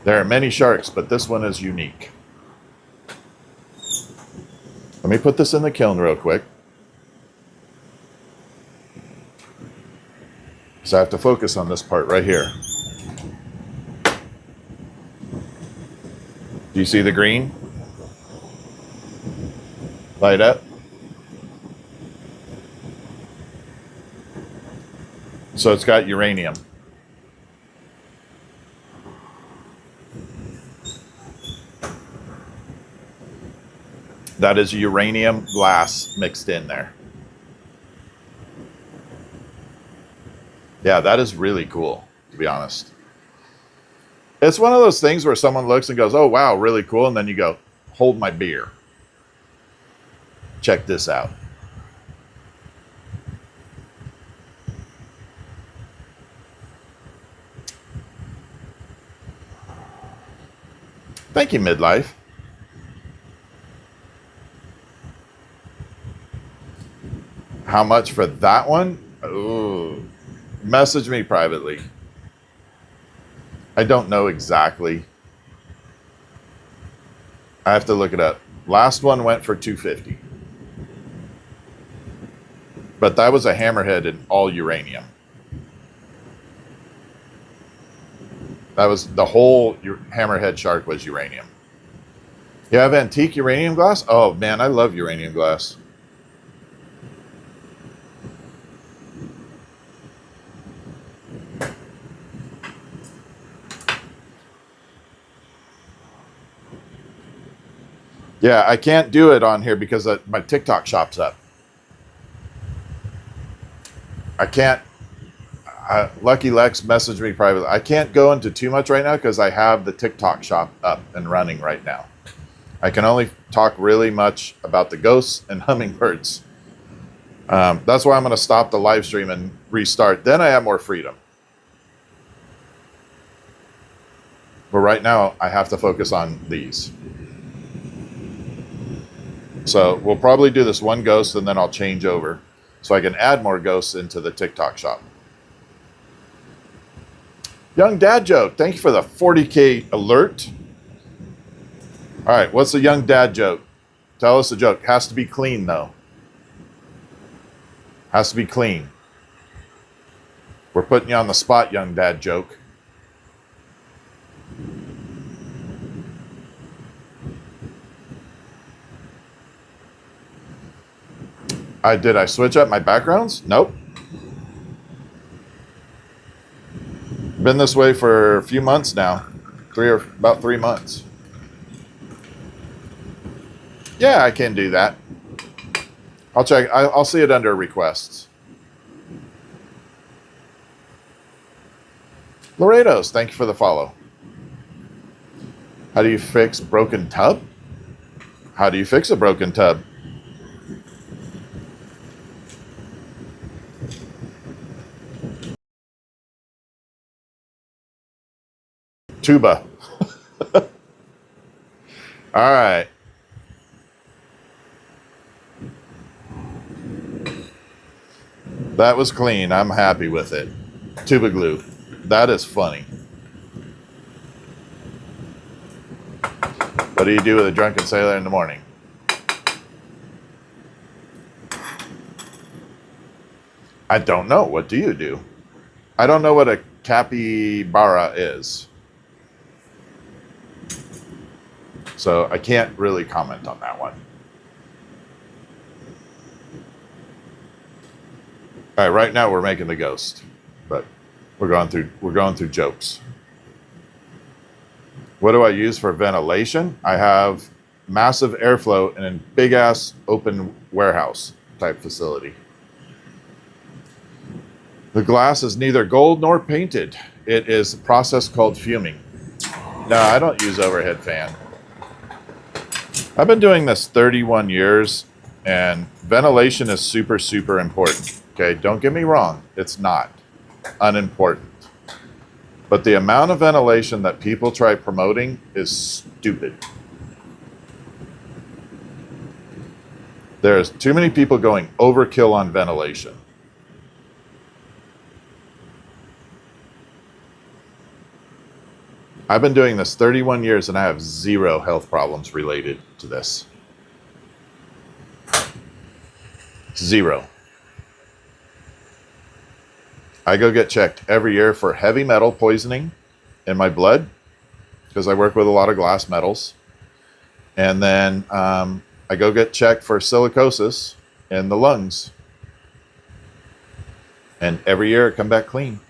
There are many sharks, but this one is unique. Let me put this in the kiln real quick. So I have to focus on this part right here. Do you see the green? Light up. So it's got uranium. That is uranium glass mixed in there. Yeah, that is really cool, to be honest. It's one of those things where someone looks and goes, oh, wow, really cool. And then you go, hold my beer. Check this out. Thank you, Midlife. How much for that one? Ooh. Message me privately. I don't know exactly. I have to look it up. Last one went for $250. But that was a hammerhead in all uranium. That was the whole hammerhead shark was uranium. You have antique uranium glass? Oh man, I love uranium glass. Yeah, I can't do it on here because my TikTok shop's up. I can't. Lucky Lex messaged me privately. I can't go into too much right now because I have the TikTok shop up and running right now. I can only talk really much about the ghosts and hummingbirds. That's why I'm going to stop the live stream and restart. Then I have more freedom. But right now, I have to focus on these. So we'll probably do this one ghost and then I'll change over so I can add more ghosts into the TikTok shop. Young dad joke. Thank you for the 40K alert. All right, what's a young dad joke? Tell us a joke. Has to be clean, though. Has to be clean. We're putting you on the spot, young dad joke. Did I switch up my backgrounds? Nope. Been this way for a few months now. About 3 months. Yeah, I can do that. I'll check. I'll see it under requests. Laredo's, thank you for the follow. How do you fix broken tub? How do you fix a broken tub? Tuba. All right. That was clean. I'm happy with it. Tuba glue. That is funny. What do you do with a drunken sailor in the morning? I don't know. What do you do? I don't know what a capybara is. So I can't really comment on that one. All right, right now we're making the ghost, but we're going through jokes. What do I use for ventilation? I have massive airflow in a big ass open warehouse type facility. The glass is neither gold nor painted. It is a process called fuming. No, I don't use overhead fan. I've been doing this 31 years, and ventilation is super, super important. Okay, don't get me wrong. It's not unimportant. But the amount of ventilation that people try promoting is stupid. There's too many people going overkill on ventilation. I've been doing this 31 years and I have 0 health problems related to this. 0. I go get checked every year for heavy metal poisoning in my blood because I work with a lot of glass metals. And then I go get checked for silicosis in the lungs. And every year I come back clean.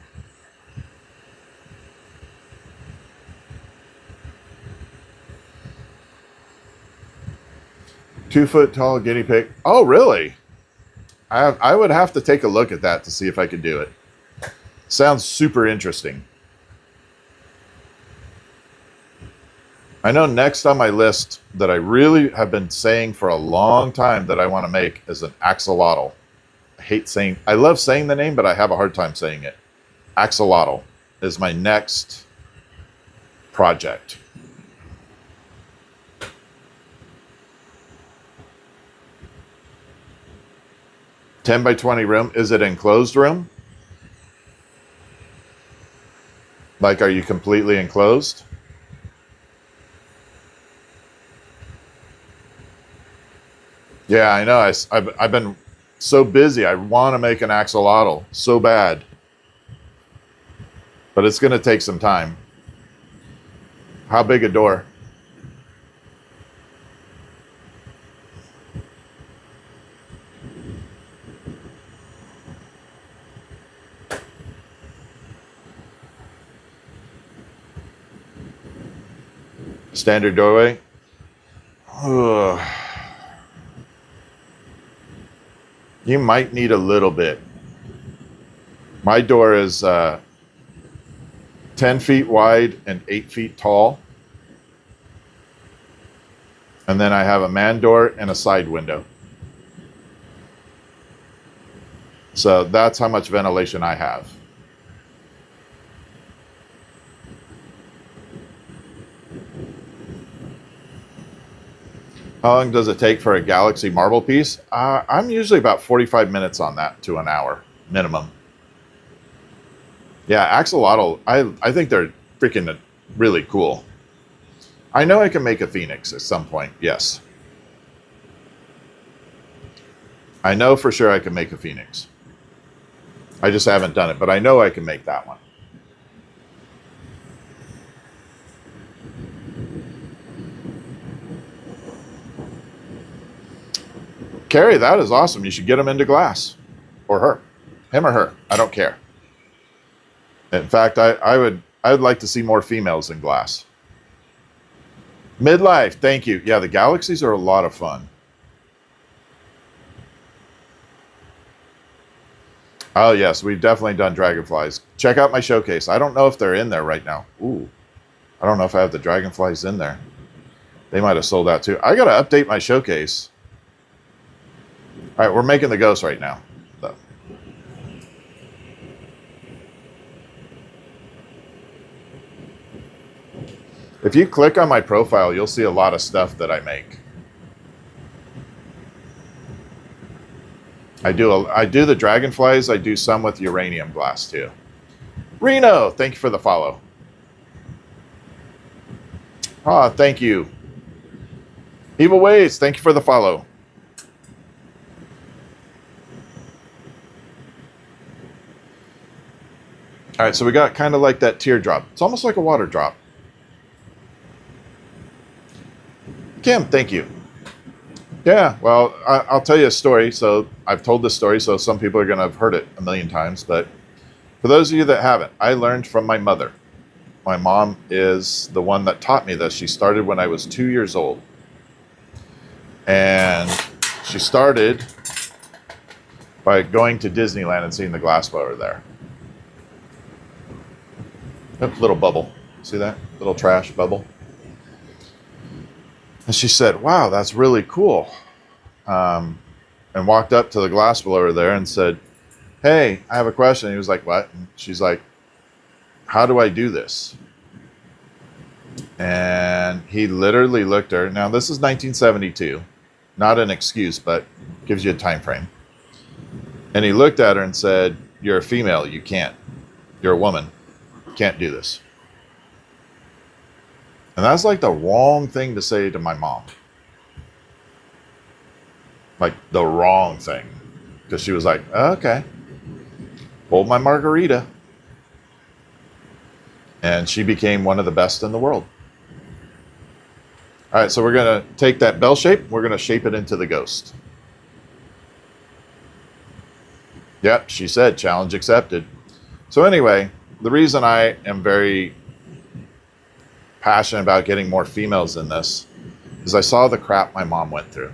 Two-foot-tall guinea pig. Oh, really? I would have to take a look at that to see if I could do it. Sounds super interesting. I know next on my list that I really have been saying for a long time that I want to make is an axolotl. I love saying the name, but I have a hard time saying it. Axolotl is my next project. $10 by $20 room. Is it enclosed room? Like, are you completely enclosed? Yeah, I know. I've been so busy. I want to make an axolotl so bad. But it's going to take some time. How big a door? Standard doorway? Ugh. You might need a little bit. My door is 10 feet wide and 8 feet tall. And then I have a man door and a side window. So that's how much ventilation I have. How long does it take for a Galaxy marble piece? I'm usually about 45 minutes on that to an hour minimum. Yeah, axolotl, I think they're freaking really cool. I know I can make a phoenix at some point, yes. I know for sure I can make a phoenix. I just haven't done it, but I know I can make that one. Carrie, that is awesome. You should get him into glass. Or her. Him or her. I don't care. In fact, I would like to see more females in glass. Midlife, thank you. Yeah, the galaxies are a lot of fun. Oh, yes, we've definitely done dragonflies. Check out my showcase. I don't know if they're in there right now. Ooh, I don't know if I have the dragonflies in there. They might have sold out too. I got to update my showcase. All right, we're making the ghost right now. So. If you click on my profile, you'll see a lot of stuff that I make. I do the dragonflies. I do some with uranium glass too. Reno, thank you for the follow. Ah, thank you. Evil Ways, thank you for the follow. All right, so we got kind of like that teardrop. It's almost like a water drop. Kim, thank you. Yeah, well, I'll tell you a story. So I've told this story, so some people are going to have heard it a million times. But for those of you that haven't, I learned from my mother. My mom is the one that taught me this. She started when I was 2 years old. And she started by going to Disneyland and seeing the glass blower there. Oh, little bubble. See that? Little trash bubble. And she said, wow, that's really cool. And walked up to the glass blower there and said, hey, I have a question. He was like, what? And she's like, how do I do this? And he literally looked at her. Now, this is 1972. Not an excuse, but gives you a time frame. And he looked at her and said, you're a female. You can't. You're a woman. You can't do this. And that's like the wrong thing to say to my mom. Like the wrong thing. Because she was like, oh, okay. Hold my margarita. And she became one of the best in the world. All right, so we're going to take that bell shape. We're going to shape it into the ghost. Yep, she said, challenge accepted. So anyway, the reason I am very passionate about getting more females in this is I saw the crap my mom went through.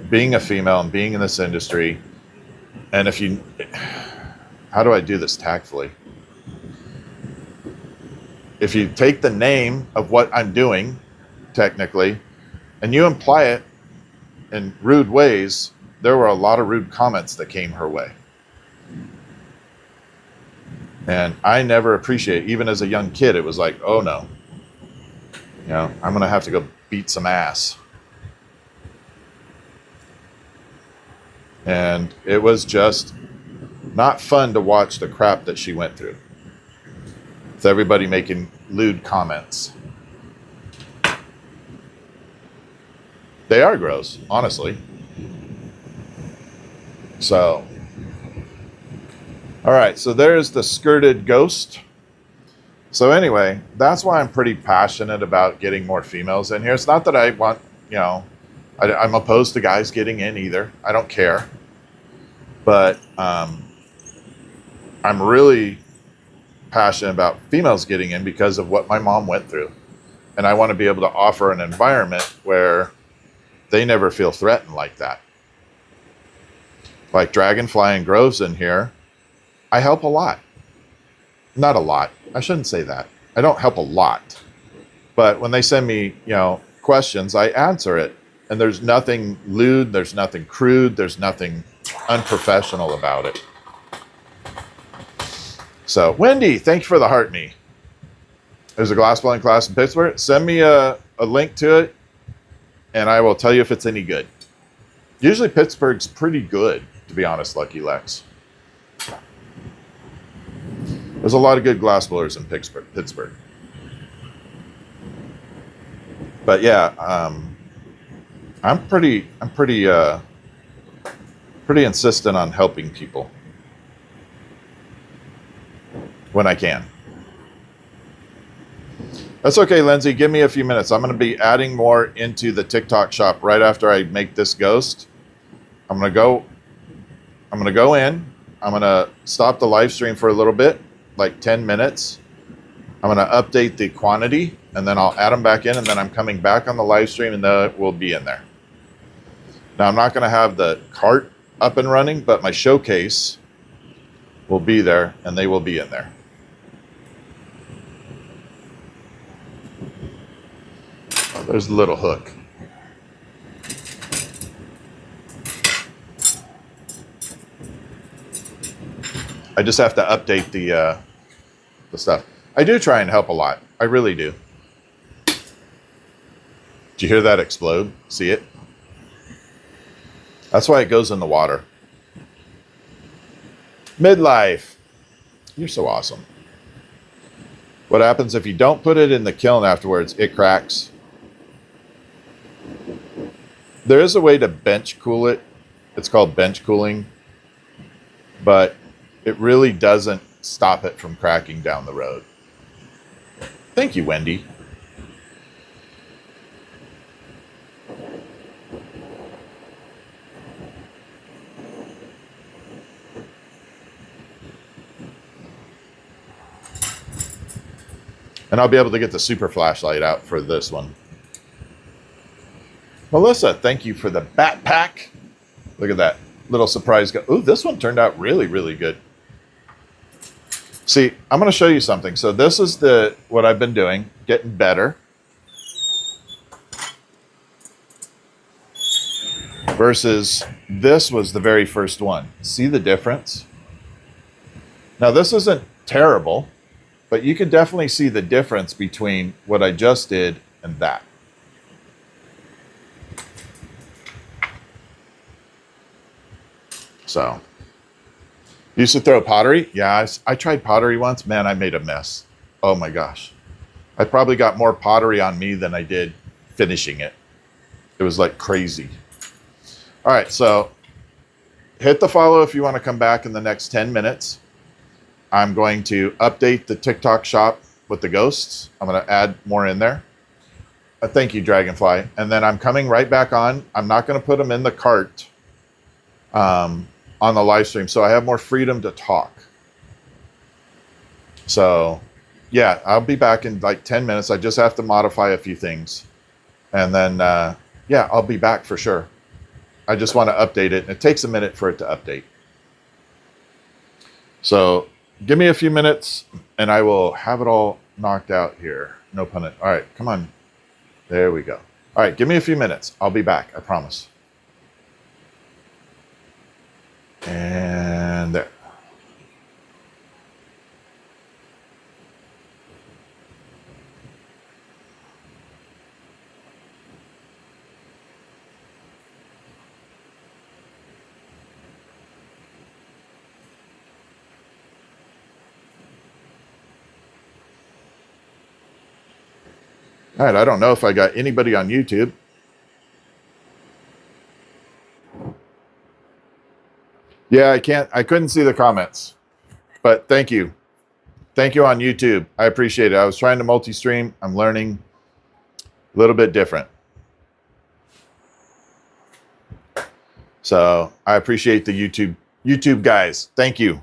Being a female and being in this industry, and how do I do this tactfully? If you take the name of what I'm doing, technically, and you imply it in rude ways, there were a lot of rude comments that came her way. And I never appreciate, even as a young kid, it was like, oh no, I'm going to have to go beat some ass. And it was just not fun to watch the crap that she went through. With everybody making lewd comments. They are gross, honestly. So, all right, so there's the skirted ghost. So anyway, that's why I'm pretty passionate about getting more females in here. It's not that I want, I'm opposed to guys getting in either. I don't care. But I'm really passionate about females getting in because of what my mom went through. And I want to be able to offer an environment where they never feel threatened like that. Like Dragonfly and Groves in here, I help a lot. Not a lot. I shouldn't say that. I don't help a lot. But when they send me, questions, I answer it. And there's nothing lewd, there's nothing crude, there's nothing unprofessional about it. So, Wendy, thank you for the heart me. There's a glassblowing class in Pittsburgh. Send me a link to it, and I will tell you if it's any good. Usually Pittsburgh's pretty good, to be honest, Lucky Lex. There's a lot of good glassblowers in Pittsburgh. But yeah, I'm pretty insistent on helping people when I can. That's okay, Lindsay. Give me a few minutes. I'm going to be adding more into the TikTok shop right after I make this ghost. I'm going to go in. I'm going to stop the live stream for a little bit, like 10 minutes. I'm going to update the quantity, and then I'll add them back in, and then I'm coming back on the live stream, and they will be in there. Now, I'm not going to have the cart up and running, but my showcase will be there, and they will be in there. There's a little hook. I just have to update the stuff. I do try and help a lot. I really do. Did you hear that explode? See it? That's why it goes in the water. Midlife. You're so awesome. What happens if you don't put it in the kiln afterwards? It cracks. There is a way to bench cool it. It's called bench cooling. But it really doesn't stop it from cracking down the road. Thank you, Wendy. And I'll be able to get the super flashlight out for this one. Melissa, thank you for the backpack. Look at that little surprise. Oh, this one turned out really, really good. See, I'm going to show you something. So this is what I've been doing, getting better. Versus this was the very first one. See the difference? Now this isn't terrible, but you can definitely see the difference between what I just did and that. So, used to throw pottery. Yeah, I tried pottery once. Man, I made a mess. Oh my gosh. I probably got more pottery on me than I did finishing it. It was like crazy. All right, so hit the follow if you want to come back in the next 10 minutes. I'm going to update the TikTok shop with the ghosts. I'm going to add more in there. Thank you, Dragonfly. And then I'm coming right back on. I'm not going to put them in the cart. On the live stream, so I have more freedom to talk. So yeah, I'll be back in like 10 minutes. I just have to modify a few things, and then yeah, I'll be back for sure. I just want to update it, and it takes a minute for it to update. So give me a few minutes and I will have it all knocked out here. No pun intended. All right, come on. There we go. All right, give me a few minutes. I'll be back, I promise. And there. All right, I don't know if I got anybody on YouTube. Yeah, I couldn't see the comments, but thank you. Thank you on YouTube. I appreciate it. I was trying to multi-stream. I'm learning a little bit different. So I appreciate the YouTube guys. Thank you.